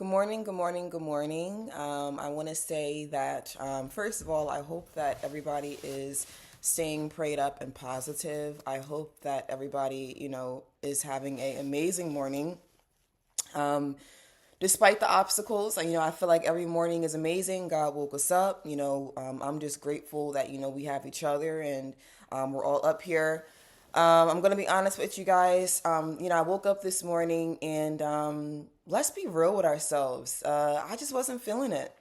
Good morning, good morning, good morning. I want to say that, first of all, I hope that everybody is staying prayed up and positive. I hope that everybody, is having an amazing morning. Um, Despite the obstacles, I feel like every morning is amazing. God woke us up. I'm just grateful that, we have each other and we're all up here. I'm going to be honest with you guys. I woke up this morning and let's be real with ourselves. I just wasn't feeling it,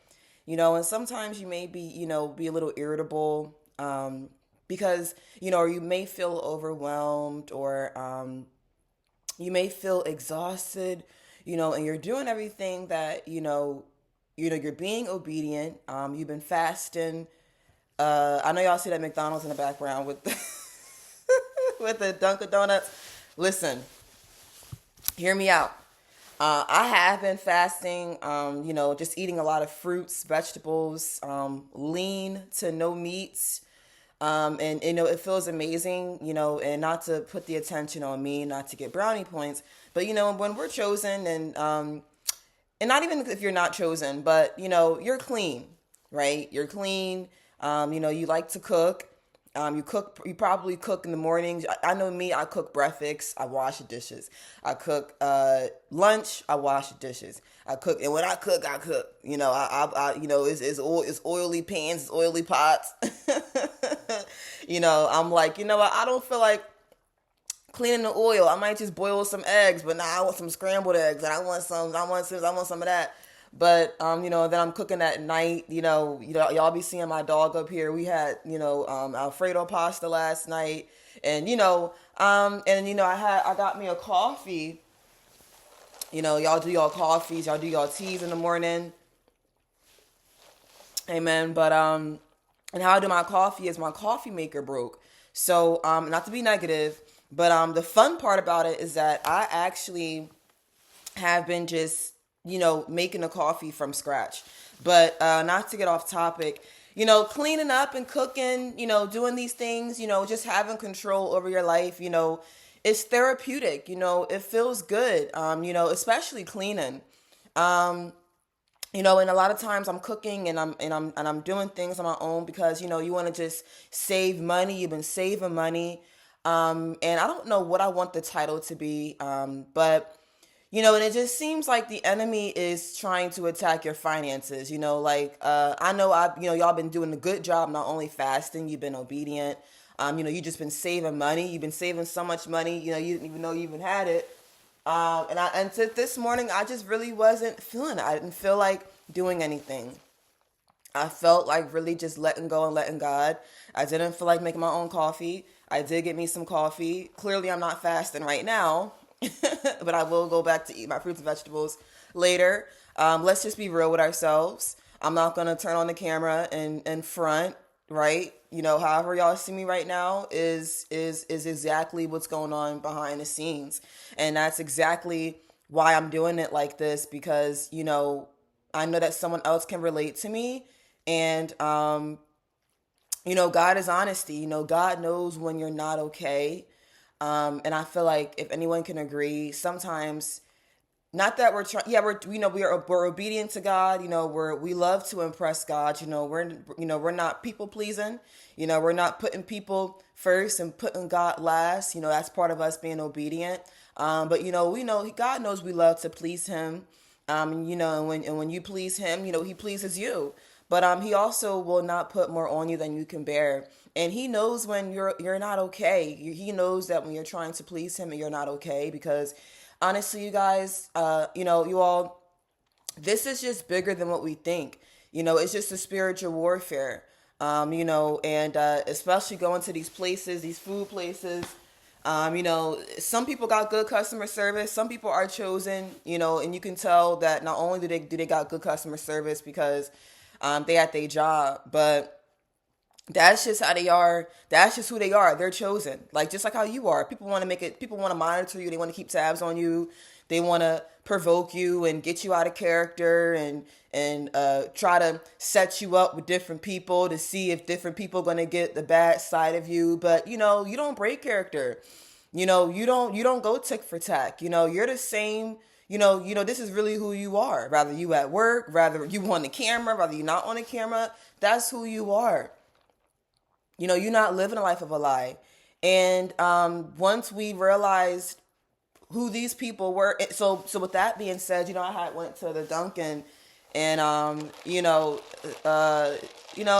and sometimes you may be, be a little irritable because, or you may feel overwhelmed or you may feel exhausted, and you're doing everything that, you're being obedient. You've been fasting. I know y'all see that McDonald's in the background with the, with the Dunkin' Donuts. Listen, hear me out. I have been fasting, just eating a lot of fruits, vegetables, lean to no meats. And it feels amazing, and not to put the attention on me, not to get brownie points, but when we're chosen and not even if you're not chosen, but you're clean, right? You're clean. You like to cook. You cook. You probably cook in the mornings. I know me. I cook breakfast. I wash the dishes. I cook lunch. I wash the dishes. I cook, and when I cook, I cook. It's oily pans, it's oily pots. I'm like, what? I don't feel like cleaning the oil. I might just boil some eggs, but now I want some scrambled eggs, and I want some of that. But then I'm cooking at night. Y'all be seeing my dog up here. We had Alfredo pasta last night, and I got me a coffee. Y'all do y'all coffees, y'all do y'all teas in the morning. Amen. But and how I do my coffee is my coffee maker broke. So not to be negative, but the fun part about it is that I actually have been just making a coffee from scratch. But not to get off topic, cleaning up and cooking, doing these things, just having control over your life, it's therapeutic. It feels good. Especially cleaning. And a lot of times I'm cooking and I'm doing things on my own because you want to just save money. You've been saving money, and I don't know what I want the title to be, but and it just seems like the enemy is trying to attack your finances. I know y'all been doing a good job, not only fasting, you've been obedient. You just been saving money. You've been saving so much money. You didn't even know you even had it. And this morning, I just really wasn't feeling it. I didn't feel like doing anything. I felt like really just letting go and letting God. I didn't feel like making my own coffee. I did get me some coffee. Clearly, I'm not fasting right now, but I will go back to eat my fruits and vegetables later. Let's just be real with ourselves. I'm not gonna turn on the camera and front, right? However y'all see me right now is exactly what's going on behind the scenes, and that's exactly why I'm doing it like this because I know that someone else can relate to me, and God is honesty. God knows when you're not okay, and I feel like if anyone can agree, sometimes not that we're trying, yeah, we're obedient to God. We love to impress God. We're not people pleasing. We're not putting people first and putting God last. That's part of us being obedient. But we know God knows we love to please Him. And when you please Him, He pleases you. But He also will not put more on you than you can bear. And He knows when you're not okay. He knows that when you're trying to please Him and you're not okay because honestly, you guys, you all, this is just bigger than what we think. It's just a spiritual warfare. And especially going to these places, these food places. Some people got good customer service. Some people are chosen. And you can tell that not only do they got good customer service because they at their job, but that's just how they are. That's just who they are. They're chosen. Like just like how you are. People want to make it. People want to monitor you. They want to keep tabs on you. They want to provoke you and get you out of character and try to set you up with different people to see if different people are going to get the bad side of you. But you don't break character. You don't go tick for tack. You're the same. this is really who you are. Rather you at work, rather you on the camera, rather you not on the camera, that's who you are. You're not living a life of a lie. And once we realized who these people were, so with that being said, I had went to the Dunkin', and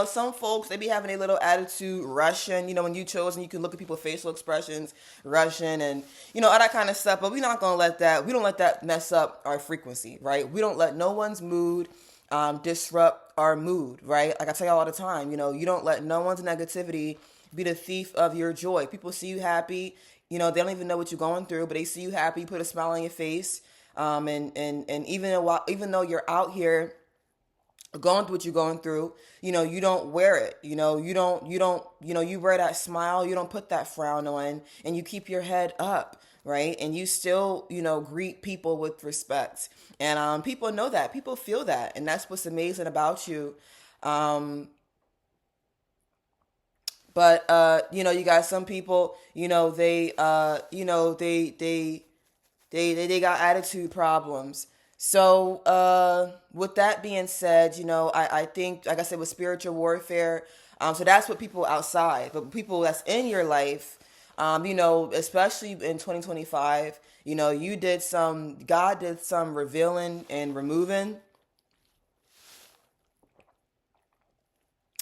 some folks, they be having a little attitude, Russian, when you chose, and you can look at people's facial expressions, Russian, and all that kind of stuff. But we're not gonna let that. We don't let that mess up our frequency, right? We don't let no one's mood disrupt our mood, right? Like I tell you all the time, you don't let no one's negativity be the thief of your joy. People see you happy, they don't even know what you're going through, but they see you happy, put a smile on your face, and even though you're out here going through what you're going through, you don't wear it, you wear that smile, you don't put that frown on, and you keep your head up, right? And you still, greet people with respect. And people know that, people feel that, and that's what's amazing about you. But you got some people, they got attitude problems. So with that being said, I think, like I said, with spiritual warfare, so that's what people outside, but people that's in your life, especially in 2025, God did some revealing and removing.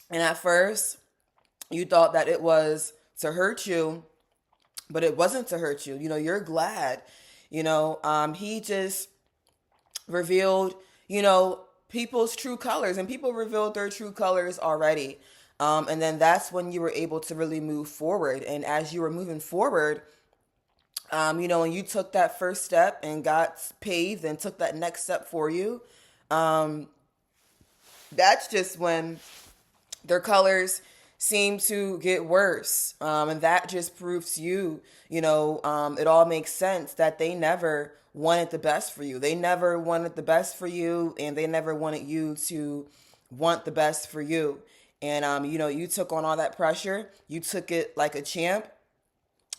And at first, you thought that it was to hurt you, but it wasn't to hurt you. You're glad. He just revealed, people's true colors, and people revealed their true colors already. And then that's when you were able to really move forward. And as you were moving forward, when you took that first step and got paved and took that next step for you, that's just when their colors seem to get worse. And that just proves you, it all makes sense that they never wanted the best for you. They never wanted the best for you, and they never wanted you to want the best for you. And, you took on all that pressure. You took it like a champ.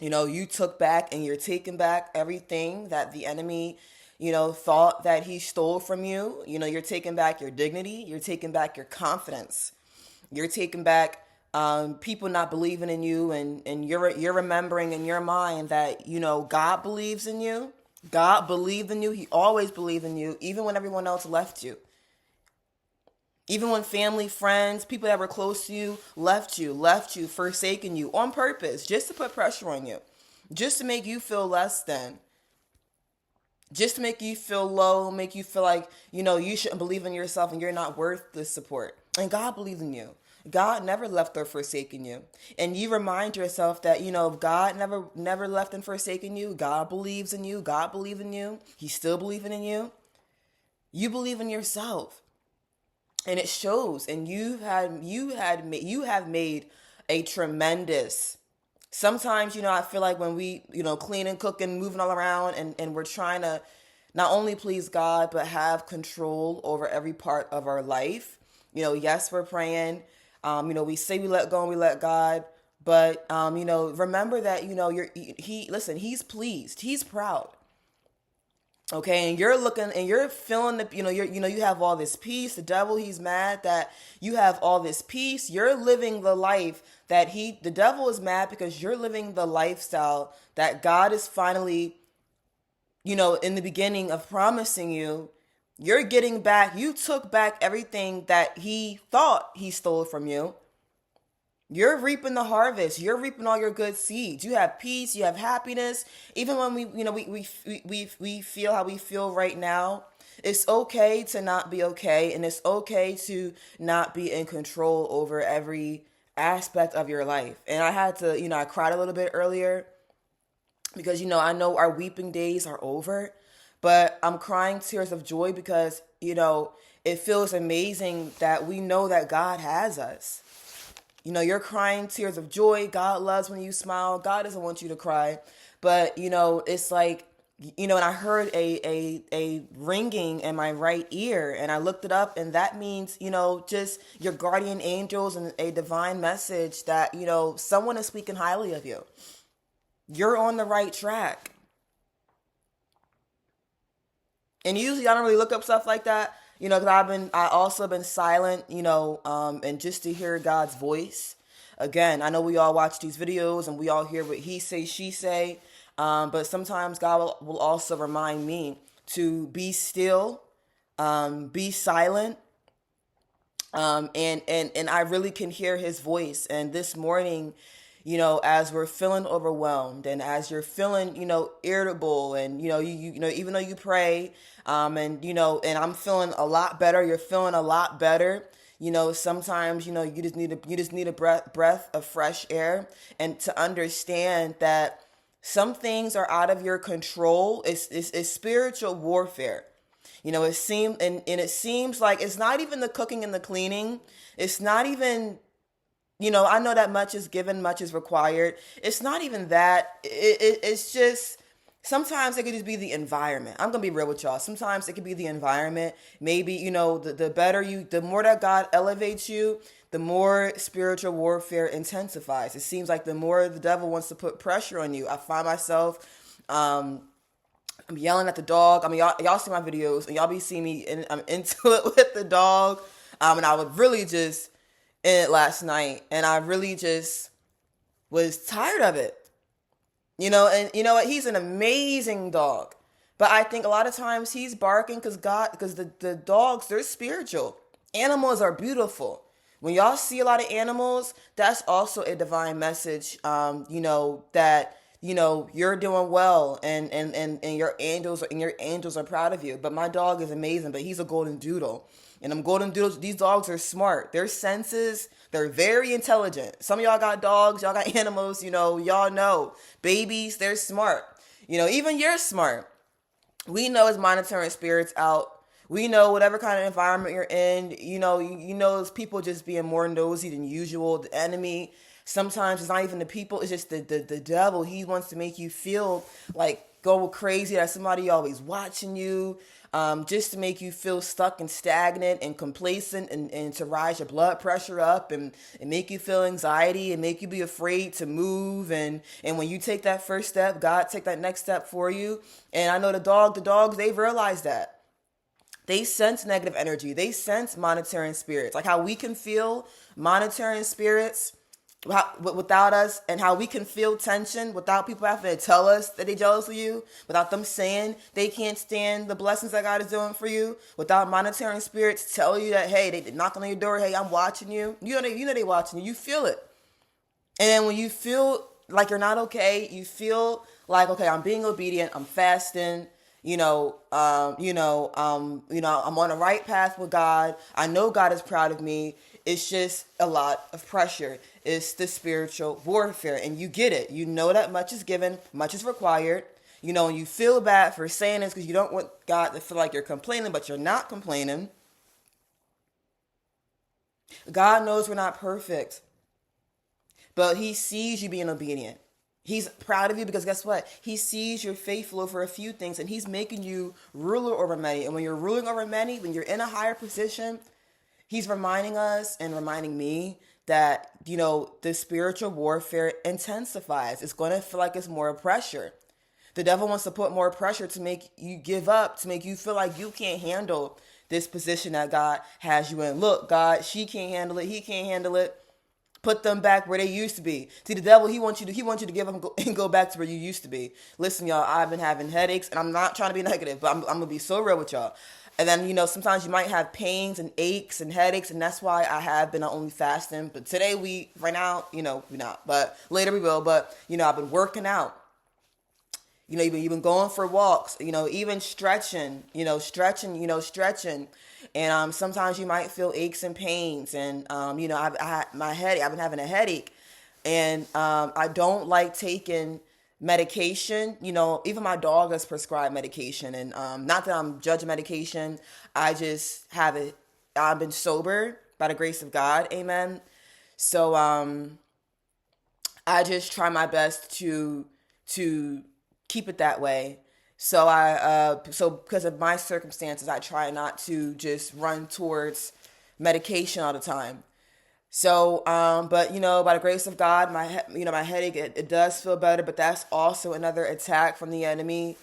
You took back, and you're taking back everything that the enemy, thought that he stole from you. You're taking back your dignity. You're taking back your confidence. You're taking back people not believing in you, and you're remembering in your mind that, God believes in you. God believed in you. He always believed in you, even when everyone else left you. Even when family, friends, people that were close to you left you, forsaken you on purpose, just to put pressure on you, just to make you feel less than, just to make you feel low, make you feel like, you shouldn't believe in yourself and you're not worth the support. And God believed in you. God never left or forsaken you. And you remind yourself that, God never left and forsaken you. God believes in you. God believed in you. He's still believing in you. You believe in yourself. And it shows. And you have made a tremendous. Sometimes, I feel like when we, cleaning, cooking, moving all around, and we're trying to not only please God, but have control over every part of our life. Yes, we're praying. We say we let go and we let God, but remember that He's pleased, He's proud. Okay, and you're looking and you're feeling you have all this peace. The devil, he's mad that you have all this peace. You're living the life that the devil is mad because you're living the lifestyle that God is finally, in the beginning of promising you. You're getting back. You took back everything that he thought he stole from you. You're reaping the harvest. You're reaping all your good seeds. You have peace. You have happiness. Even when we feel how we feel right now, it's okay to not be okay, and it's okay to not be in control over every aspect of your life. And I had to, I cried a little bit earlier because I know our weeping days are over, but I'm crying tears of joy because it feels amazing that we know that God has us. You're crying tears of joy. God loves when you smile. God doesn't want you to cry. But, it's like, and I heard a ringing in my right ear, and I looked it up, and that means, just your guardian angels and a divine message that, someone is speaking highly of you. You're on the right track. And usually I don't really look up stuff like that, because I also been silent, and just to hear God's voice. Again, I know we all watch these videos and we all hear what he say, she say, but sometimes God will also remind me to be still, be silent, and I really can hear his voice. And this morning, as we're feeling overwhelmed and as you're feeling, irritable, and even though you pray, and I'm feeling a lot better, you're feeling a lot better. Sometimes you just need a breath of fresh air, and to understand that some things are out of your control. It's spiritual warfare. It seems like it's not even the cooking and the cleaning. It's not even, I know that much is given, much is required. It's not even that. It's just, sometimes it could just be the environment. I'm going to be real with y'all. Sometimes it could be the environment. Maybe, the more that God elevates you, the more spiritual warfare intensifies. It seems like the more the devil wants to put pressure on you. I find myself, I'm yelling at the dog. I mean, y'all see my videos, and y'all be seeing me, and I'm into it with the dog. And I was really just in it last night, and I really just was tired of it. And you know what? He's an amazing dog, but I think a lot of times he's barking because the dogs, they're spiritual. Animals are beautiful. When y'all see a lot of animals, that's also a divine message. That you're doing well, and your angels are proud of you. But my dog is amazing, but he's a golden doodle. And them golden doodles, these dogs are smart. Their senses, they're very intelligent. Some of y'all got dogs, y'all got animals, y'all know. Babies, they're smart. Even you're smart. We know as monitoring spirits out. We know whatever kind of environment you're in, it's people just being more nosy than usual. The enemy, sometimes it's not even the people, it's just the devil. He wants to make you feel like go crazy, that somebody always watching you, just to make you feel stuck and stagnant and complacent, and to rise your blood pressure up, and make you feel anxiety, and make you be afraid to move. And when you take that first step, God take that next step for you. And I know the dogs, they've realized that. They sense negative energy. They sense monitoring spirits. Like how we can feel monitoring spirits without us, and how we can feel tension without people having to tell us that they're jealous of you, without them saying they can't stand the blessings that God is doing for you, without monitoring spirits tell you that, hey, they knock on your door, hey, I'm watching you. You know they watching you. You feel it. And then when you feel like you're not okay, you feel like, okay, I'm being obedient, I'm fasting, I'm on the right path with God. I know God is proud of me. It's just a lot of pressure. It's the spiritual warfare, and you get it. You know that much is given, much is required. And you feel bad for saying this because you don't want God to feel like you're complaining, but you're not complaining. God knows we're not perfect, but he sees you being obedient. He's proud of you because guess what? He sees you're faithful over a few things, and he's making you ruler over many. And when you're ruling over many, when you're in a higher position, he's reminding us and reminding me that, the spiritual warfare intensifies. It's going to feel like it's more pressure. The devil wants to put more pressure to make you give up, to make you feel like you can't handle this position that God has you in. Look, God, she can't handle it. He can't handle it. Put them back where they used to be. See, the devil, he wants you to give up and go back to where you used to be. Listen, y'all, I've been having headaches, and I'm not trying to be negative, but I'm going to be so real with y'all. And then, sometimes you might have pains and aches and headaches, and that's why I have been only fasting. But today right now, we're not. But later we will. But, I've been working out. You've been going for walks, even stretching. And sometimes you might feel aches and pains. And, I've been having a headache. And I don't like taking medication. Even my dog has prescribed medication. And not that I'm judging medication. I just have it. I've been sober by the grace of God. Amen. So I just try my best to keep it that way. So because of my circumstances, I try not to just run towards medication all the time. So, but by the grace of God, my headache, it does feel better, but that's also another attack from the enemy.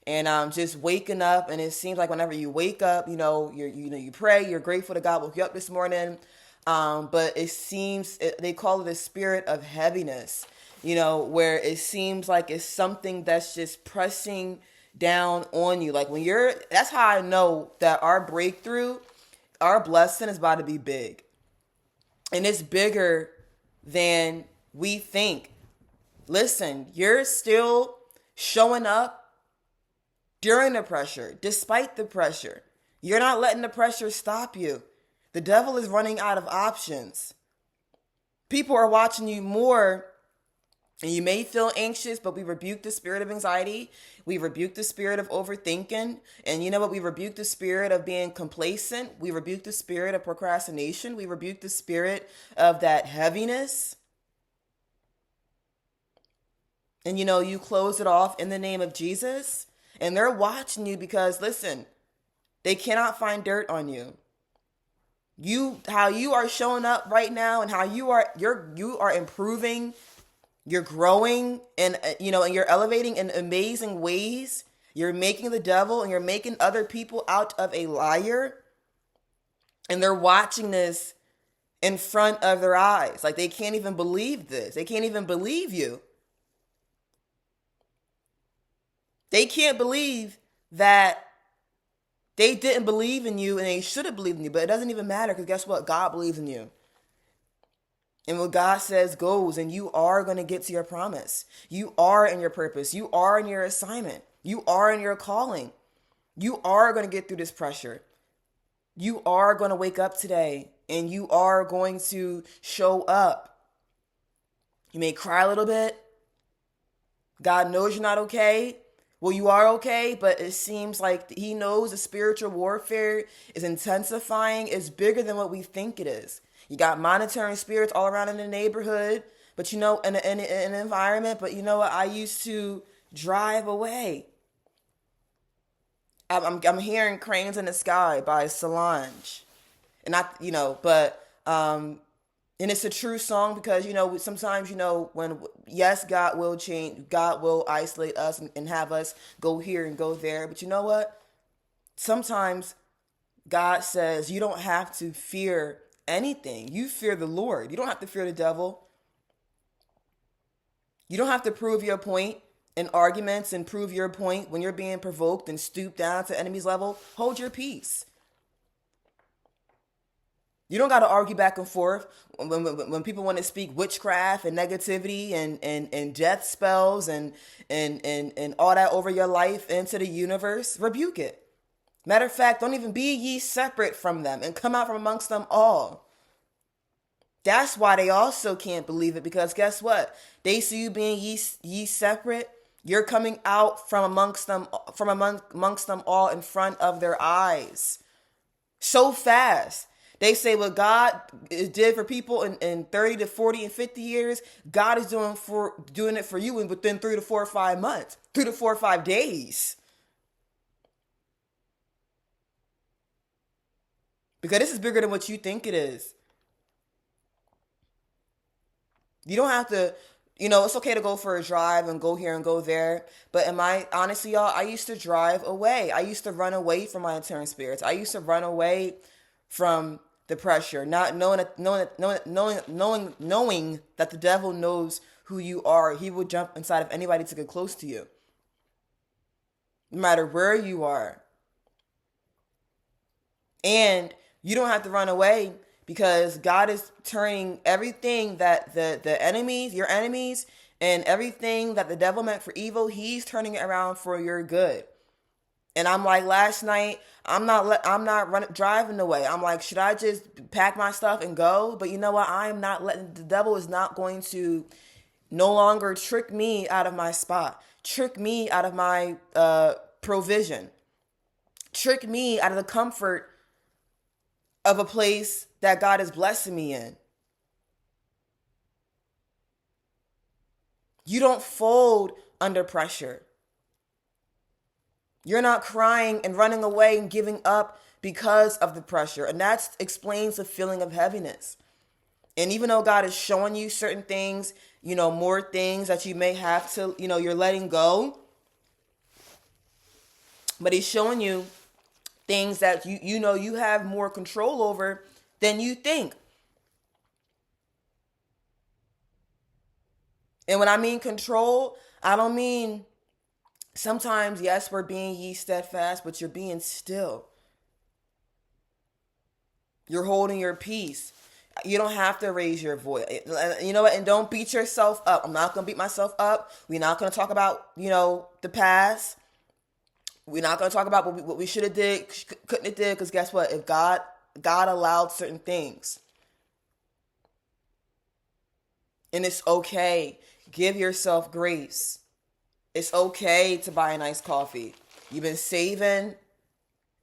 and just waking up. And it seems like whenever you wake up, you pray, you're grateful to God woke you up this morning. But it seems they call it a spirit of heaviness, where it seems like it's something that's just pressing down on you. Like that's how I know that our breakthrough, our blessing is about to be big. And it's bigger than we think. Listen, you're still showing up during the pressure, despite the pressure. You're not letting the pressure stop you. The devil is running out of options. People are watching you more, and you may feel anxious, but we rebuke the spirit of anxiety. We rebuke the spirit of overthinking. And you know what? We rebuke the spirit of being complacent. We rebuke the spirit of procrastination. We rebuke the spirit of that heaviness. And you close it off in the name of Jesus. And they're watching you because, listen, they cannot find dirt on you. How you are showing up right now, and how you are improving, you're growing, and and you're elevating in amazing ways. You're making the devil and you're making other people out of a liar. And they're watching this in front of their eyes. Like, they can't even believe this. They can't even believe you. They can't believe that they didn't believe in you, and they should have believed in you. But it doesn't even matter, because guess what? God believes in you. And what God says goes, and you are going to get to your promise. You are in your purpose. You are in your assignment. You are in your calling. You are going to get through this pressure. You are going to wake up today, and you are going to show up. You may cry a little bit. God knows you're not okay. Well, you are okay, but it seems like he knows the spiritual warfare is intensifying. It's bigger than what we think it is. You got monitoring spirits all around in the neighborhood, but in an environment. But you know what? I used to drive away. I'm hearing "Cranes in the Sky" by Solange, and and it's a true song, because sometimes when yes, God will change, God will isolate us and have us go here and go there. But you know what? Sometimes God says you don't have to fear anything. You fear the Lord. You don't have to fear the devil. You don't have to prove your point in arguments and prove your point when you're being provoked and stoop down to enemy's level. Hold your peace. You don't got to argue back and forth when people want to speak witchcraft and negativity and death spells and all that over your life into the universe. Rebuke it. Matter of fact, don't even be ye separate from them, and come out from amongst them all. That's why they also can't believe it, because guess what? They see you being ye separate. You're coming out from amongst them all in front of their eyes so fast. They say what God did for people in 30 to 40 and 50 years, God is doing it for you within 3 to 4 or 5 months, 3 to 4 or 5 days. Because this is bigger than what you think it is. You don't have to, it's okay to go for a drive and go here and go there. But honestly, y'all, I used to drive away. I used to run away from my internal spirits. I used to run away from the pressure, not knowing that the devil knows who you are. He will jump inside of anybody to get close to you, no matter where you are. And you don't have to run away, because God is turning everything that the enemies, your enemies, and everything that the devil meant for evil, he's turning it around for your good. And I'm like, last night, I'm not driving away. I'm like, should I just pack my stuff and go? But you know what? The devil is not going to no longer trick me out of my spot, trick me out of my provision, trick me out of the comfort of a place that God is blessing me in. You don't fold under pressure. You're not crying and running away and giving up because of the pressure. And that explains the feeling of heaviness. And even though God is showing you certain things, more things that you may have to, you're letting go. But he's showing you things that you know you have more control over than you think. And when I mean control, I don't mean sometimes, yes, we're being ye steadfast, but you're being still. You're holding your peace. You don't have to raise your voice. You know what? And don't beat yourself up. I'm not going to beat myself up. We're not going to talk about, the past. We're not going to talk about what we should have did, couldn't have did, because guess what? If God allowed certain things, and it's okay. Give yourself grace. It's okay to buy a nice coffee. You've been saving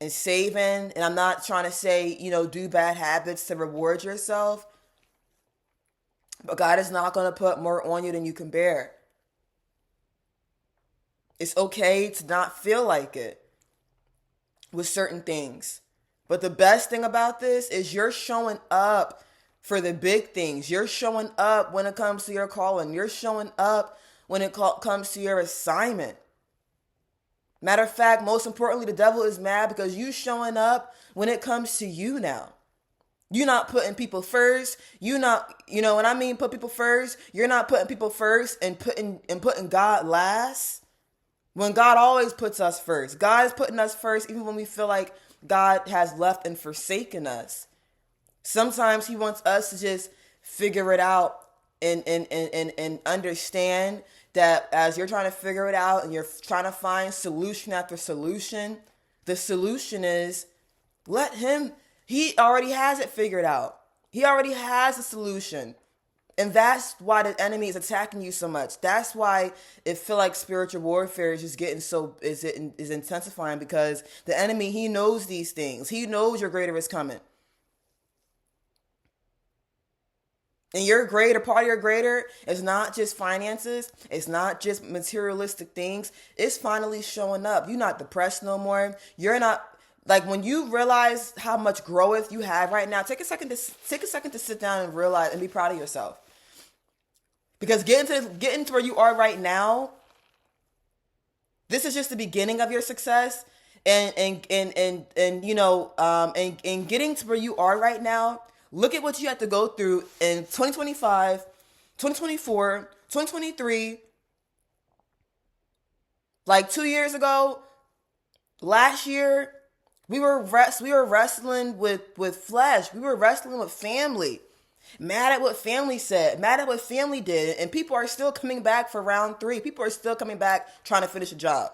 and saving, and I'm not trying to say, do bad habits to reward yourself, but God is not going to put more on you than you can bear. It's okay to not feel like it with certain things. But the best thing about this is you're showing up for the big things. You're showing up when it comes to your calling. You're showing up when it comes to your assignment. Matter of fact, most importantly, the devil is mad because you showing up when it comes to you now. You're not putting people first. You not, when I mean put people first, you're not putting people first and putting God last. When God always puts us first. God is putting us first even when we feel like God has left and forsaken us. Sometimes he wants us to just figure it out and understand that as you're trying to figure it out and you're trying to find solution after solution, the solution is let him. He already has it figured out. He already has a solution. And that's why the enemy is attacking you so much. That's why it feel like spiritual warfare is just getting is intensifying, because the enemy, he knows these things. He knows your greater is coming. And your greater, part of your greater is not just finances. It's not just materialistic things. It's finally showing up. You're not depressed no more. You're not, like, when you realize how much growth you have right now, take a second to sit down and realize and be proud of yourself. Because getting to where you are right now, this is just the beginning of your success. And getting to where you are right now, look at what you have to go through in 2025, 2024, 2023. Like 2 years ago, last year, we were wrestling with flesh. We were wrestling with family. Mad at what family said, mad at what family did, and people are still coming back for round 3. People are still coming back trying to finish a job.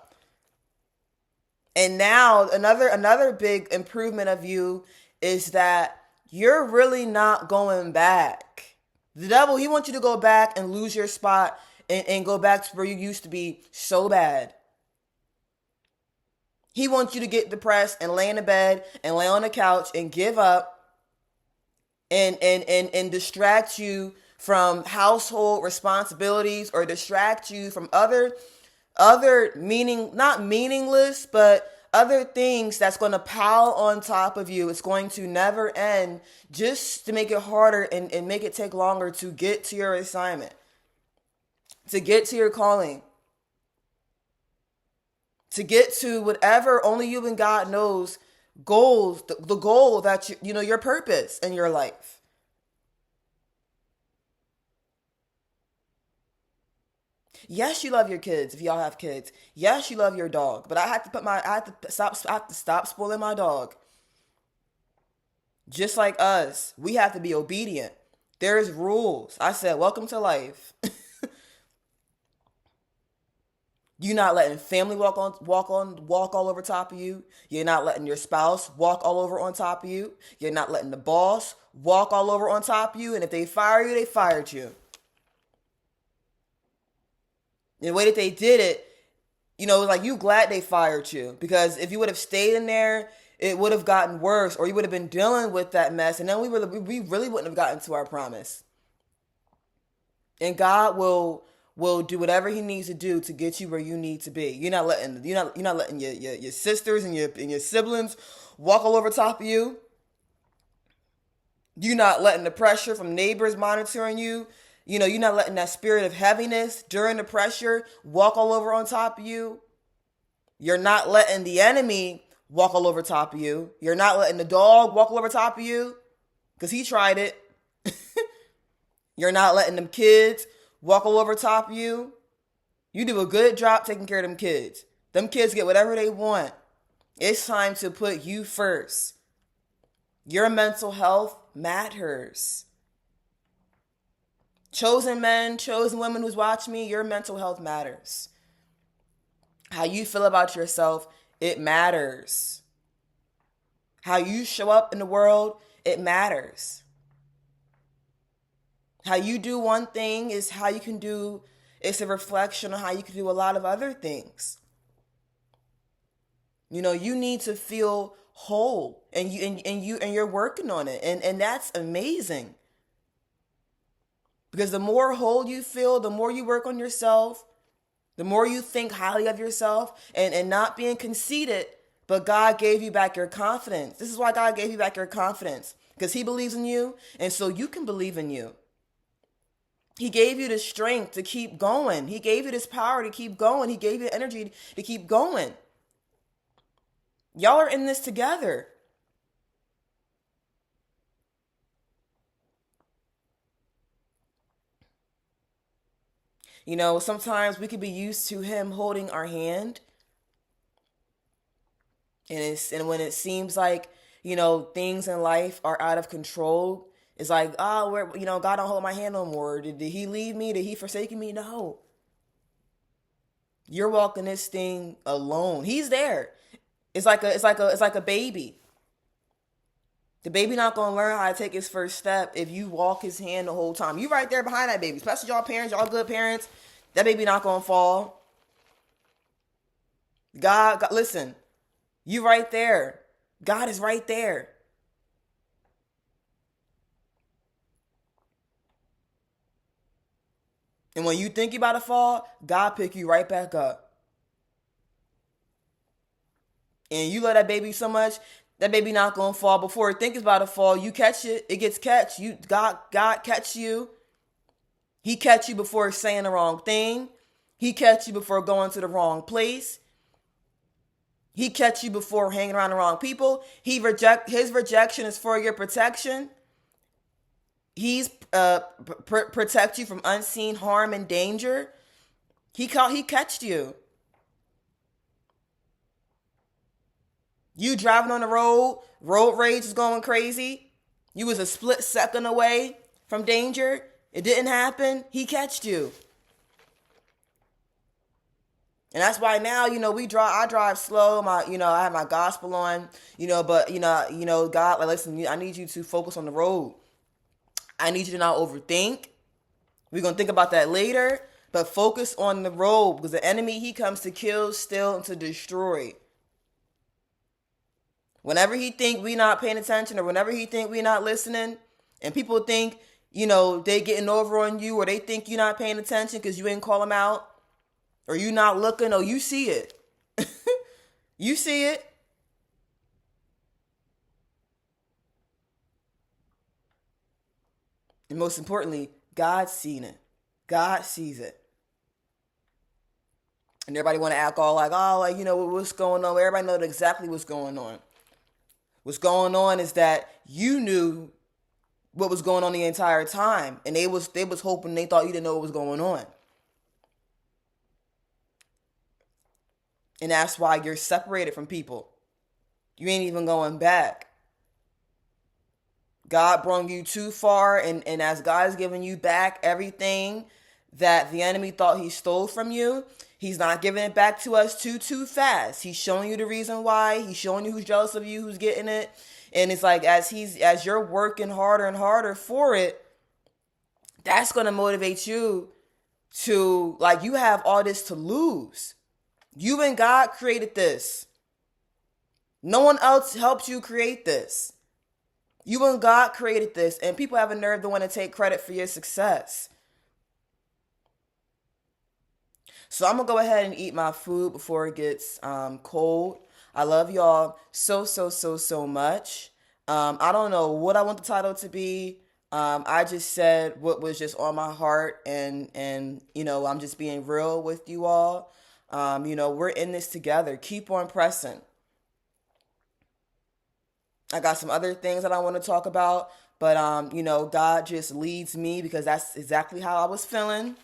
And now another big improvement of you is that you're really not going back. The devil, he wants you to go back and lose your spot and go back to where you used to be so bad. He wants you to get depressed and lay in the bed and lay on the couch and give up and distract you from household responsibilities, or distract you from other not meaningless, but other things that's going to pile on top of you. It's going to never end, just to make it harder and make it take longer to get to your assignment, to get to your calling, to get to whatever only you and God knows goals, the goal that your purpose in your life. Yes, you love your kids if y'all have kids. Yes, you love your dog, but I have to stop spoiling my dog. Just like us, we have to be obedient. There's rules. I said, welcome to life. You're not letting family walk all over top of you. You're not letting your spouse walk all over on top of you. You're not letting the boss walk all over on top of you. And if they fire you, they fired you. And the way that they did it, like, you glad they fired you, because if you would have stayed in there, it would have gotten worse, or you would have been dealing with that mess, and then we really wouldn't have gotten to our promise. And God will do whatever he needs to do to get you where you need to be. You're not letting your sisters and your siblings walk all over top of you. You're not letting the pressure from neighbors monitoring you. You're not letting that spirit of heaviness during the pressure walk all over on top of you. You're not letting the enemy walk all over top of you. You're not letting the dog walk all over top of you because he tried it. You're not letting them kids walk all over top of you. You do a good job taking care of them kids. Them kids get whatever they want. It's time to put you first. Your mental health matters. Chosen men, chosen women who's watching me, your mental health matters. How you feel about yourself, it matters. How you show up in the world, it matters. How you do one thing is how you can do, it's a reflection on how you can do a lot of other things. You know, you need to feel whole, and you're working on it, and that's amazing. Because the more whole you feel, the more you work on yourself, the more you think highly of yourself, and not being conceited, but God gave you back your confidence. This is why God gave you back your confidence, because he believes in you, and so you can believe in you. He gave you the strength to keep going. He gave you this power to keep going. He gave you the energy to keep going. Y'all are in this together. You know, sometimes we could be used to him holding our hand. And when it seems like, you know, things in life are out of control, it's like, oh, God don't hold my hand no more. Did he leave me? Did he forsake me? No. You're walking this thing alone. He's there. It's like a baby. The baby not gonna learn how to take his first step if you walk his hand the whole time. You right there behind that baby. Especially y'all parents, y'all good parents. That baby not gonna fall. God, listen. You right there. God is right there. And when you think you about to fall, God pick you right back up. And you love that baby so much, that baby not gonna fall. Before it thinks about to fall, you catch it. It gets catch. God catch you. He catch you before saying the wrong thing. He catch you before going to the wrong place. He catch you before hanging around the wrong people. His rejection is for your protection. He's protect you from unseen harm and danger. He catched you. You driving on the road rage is going crazy. You was a split second away from danger. It didn't happen. He catched you. And that's why now, you know, I drive slow. I have my gospel on, but God, like, listen, I need you to focus on the road. I need you to not overthink. We're going to think about that later, but focus on the road, because the enemy, he comes to kill, steal, and to destroy. Whenever he think we not paying attention, or whenever he think we not listening, and people think, they getting over on you, or they think you not paying attention because you ain't call them out, or you not looking, or you see it. You see it. And most importantly, God's seen it. God sees it. And everybody want to act all like, what's going on? Everybody knows exactly what's going on. What's going on is that you knew what was going on the entire time, and they was hoping, they thought you didn't know what was going on. And that's why you're separated from people. You ain't even going back. God brought you too far, and as God is giving you back everything that the enemy thought he stole from you, he's not giving it back to us too fast. He's showing you the reason why. He's showing you who's jealous of you, who's getting it. And it's like, as you're working harder and harder for it, that's going to motivate you to, like, you have all this to lose. You and God created this. No one else helped you create this. You and God created this, and people have a nerve to want to take credit for your success. So I'm going to go ahead and eat my food before it gets cold. I love y'all so much. I don't know what I want the title to be. I just said what was just on my heart, and I'm just being real with you all. We're in this together. Keep on pressing. I got some other things that I want to talk about, but God just leads me because that's exactly how I was feeling,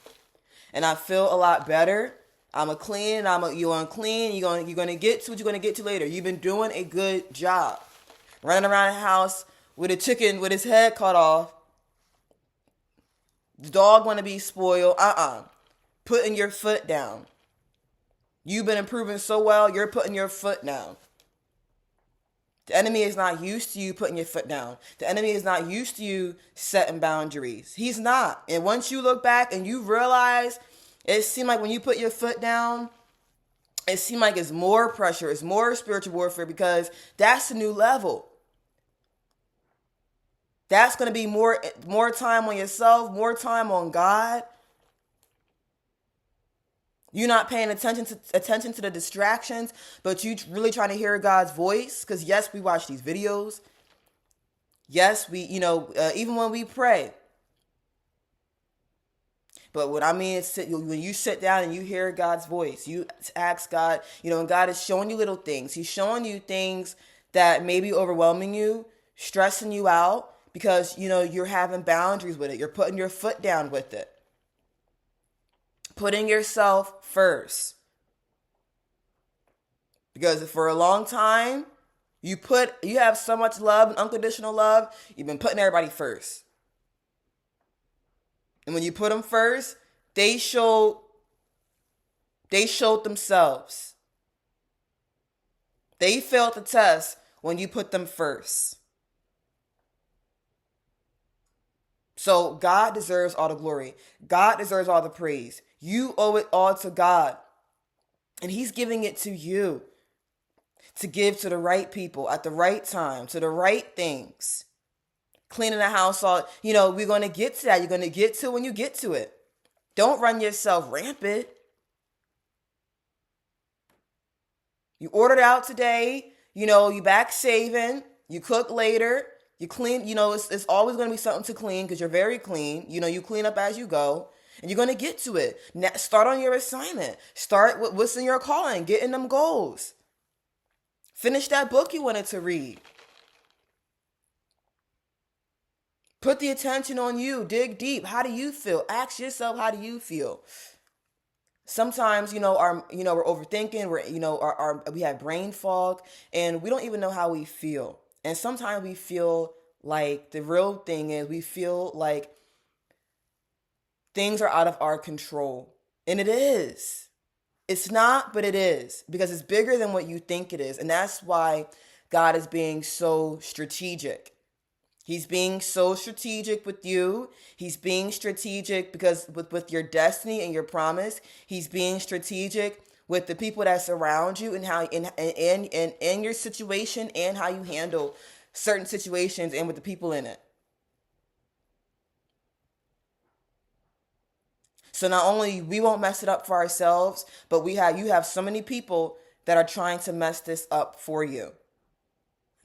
and I feel a lot better. I'm a clean. You unclean. You're gonna get to what you're gonna get to later. You've been doing a good job, running around the house with a chicken with his head cut off. The dog want to be spoiled. Putting your foot down. You've been improving so well. You're putting your foot down. The enemy is not used to you putting your foot down. The enemy is not used to you setting boundaries. He's not. And once you look back and you realize, it seemed like when you put your foot down, it seemed like it's more pressure, it's more spiritual warfare, because that's the new level. That's going to be more time on yourself, more time on God. You're not paying attention to the distractions, but you really trying to hear God's voice. Because yes, we watch these videos. Yes, we, even when we pray. But what I mean is, when you sit down and you hear God's voice, you ask God, and God is showing you little things. He's showing you things that may be overwhelming you, stressing you out, because, you're having boundaries with it. You're putting your foot down with it. Putting yourself first. Because for a long time, you have so much love and unconditional love, you've been putting everybody first. And when you put them first, they showed themselves. They failed the test when you put them first. So God deserves all the glory. God deserves all the praise. You owe it all to God. And he's giving it to you to give to the right people at the right time, to the right things. Cleaning the house all, we're going to get to that. You're going to get to when you get to it. Don't run yourself rampant. You ordered out today, you back saving, you cook later, you clean, it's always going to be something to clean because you're very clean. You clean up as you go, and you're going to get to it. Now, start on your assignment. Start with what's in your calling, getting them goals. Finish that book you wanted to read. Put the attention on you. Dig deep. How do you feel? Ask yourself, how do you feel? Sometimes, we're overthinking. We have brain fog, and we don't even know how we feel. And sometimes we feel like the real thing is we feel like things are out of our control, and it is. It's not, but it is, because it's bigger than what you think it is, and that's why God is being so strategic. He's being so strategic with you. He's being strategic because with your destiny and your promise. He's being strategic with the people that surround you and how in your situation and how you handle certain situations and with the people in it. So not only we won't mess it up for ourselves, but you have so many people that are trying to mess this up for you.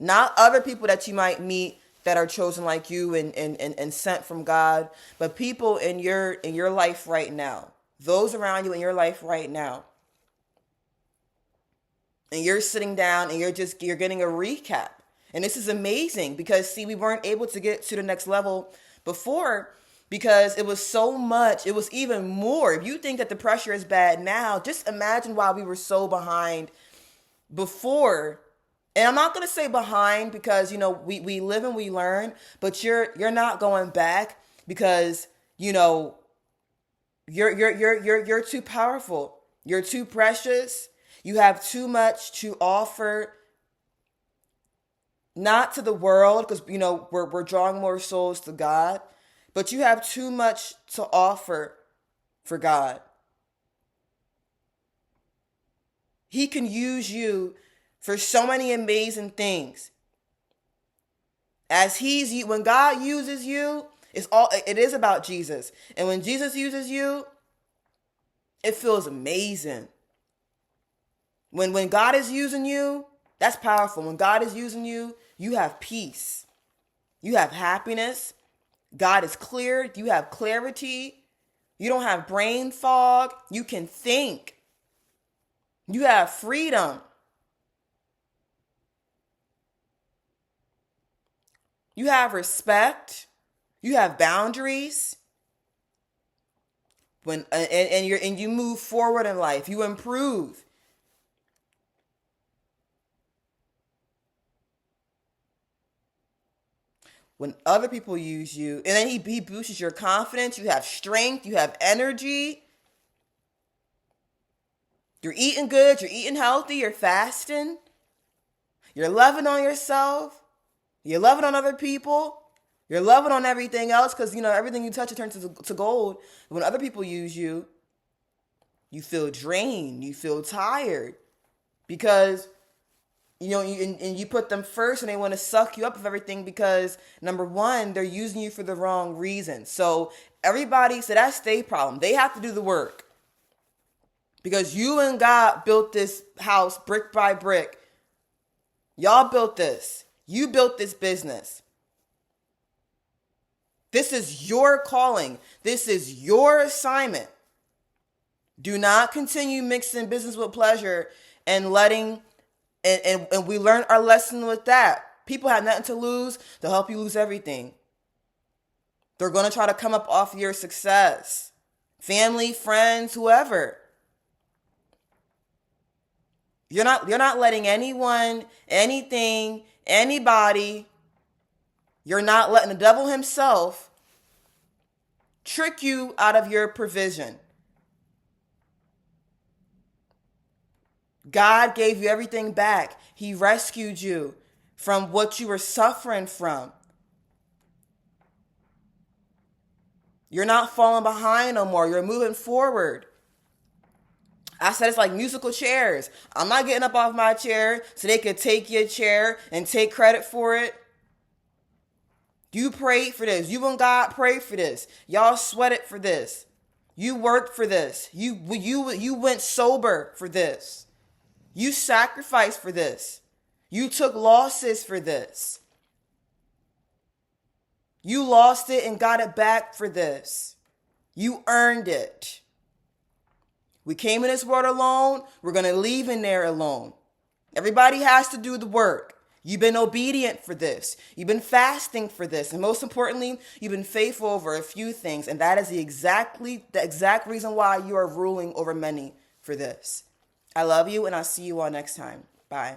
Not other people that you might meet that are chosen like you and sent from God, but people in your life right now, those around you in your life right now. And you're sitting down and you're getting a recap. And this is amazing because, see, we weren't able to get to the next level before because it was so much. It was even more. If you think that the pressure is bad now, just imagine why we were so behind before. And I'm not going to say behind because, we live and we learn, but you're not going back because, you're too powerful. You're too precious. You have too much to offer, not to the world because, we're drawing more souls to God, but you have too much to offer for God. He can use you for so many amazing things. When God uses you, it is about Jesus. And when Jesus uses you, it feels amazing. When God is using you, that's powerful. When God is using you, you have peace. You have happiness. God is clear. You have clarity. You don't have brain fog. You can think. You have freedom. You have respect. You have boundaries. And you move forward in life. You improve. When other people use you, and then he boosts your confidence, you have strength, you have energy, you're eating good, you're eating healthy, you're fasting, you're loving on yourself, you're loving on other people, you're loving on everything else, because everything you touch, it turns to gold. When other people use you, you feel drained, you feel tired, because you put them first and they want to suck you up of everything because, number one, they're using you for the wrong reason. So that's their problem. They have to do the work. Because you and God built this house brick by brick. Y'all built this. You built this business. This is your calling. This is your assignment. Do not continue mixing business with pleasure and letting... And we learned our lesson with that. People have nothing to lose. They'll help you lose everything. They're going to try to come up off your success. Family, friends, whoever. You're not letting anyone, anything, anybody, you're not letting the devil himself trick you out of your provision. God gave you everything back. He rescued you from what you were suffering from. You're not falling behind no more. You're moving forward. I said it's like musical chairs. I'm not getting up off my chair so they could take your chair and take credit for it. You prayed for this. You and God prayed for this. Y'all sweated for this. You worked for this. You went sober for this. You sacrificed for this. You took losses for this. You lost it and got it back for this. You earned it. We came in this world alone. We're going to leave in there alone. Everybody has to do the work. You've been obedient for this. You've been fasting for this. And most importantly, you've been faithful over a few things. And that is the exact reason why you are ruling over many for this. I love you, and I'll see you all next time. Bye.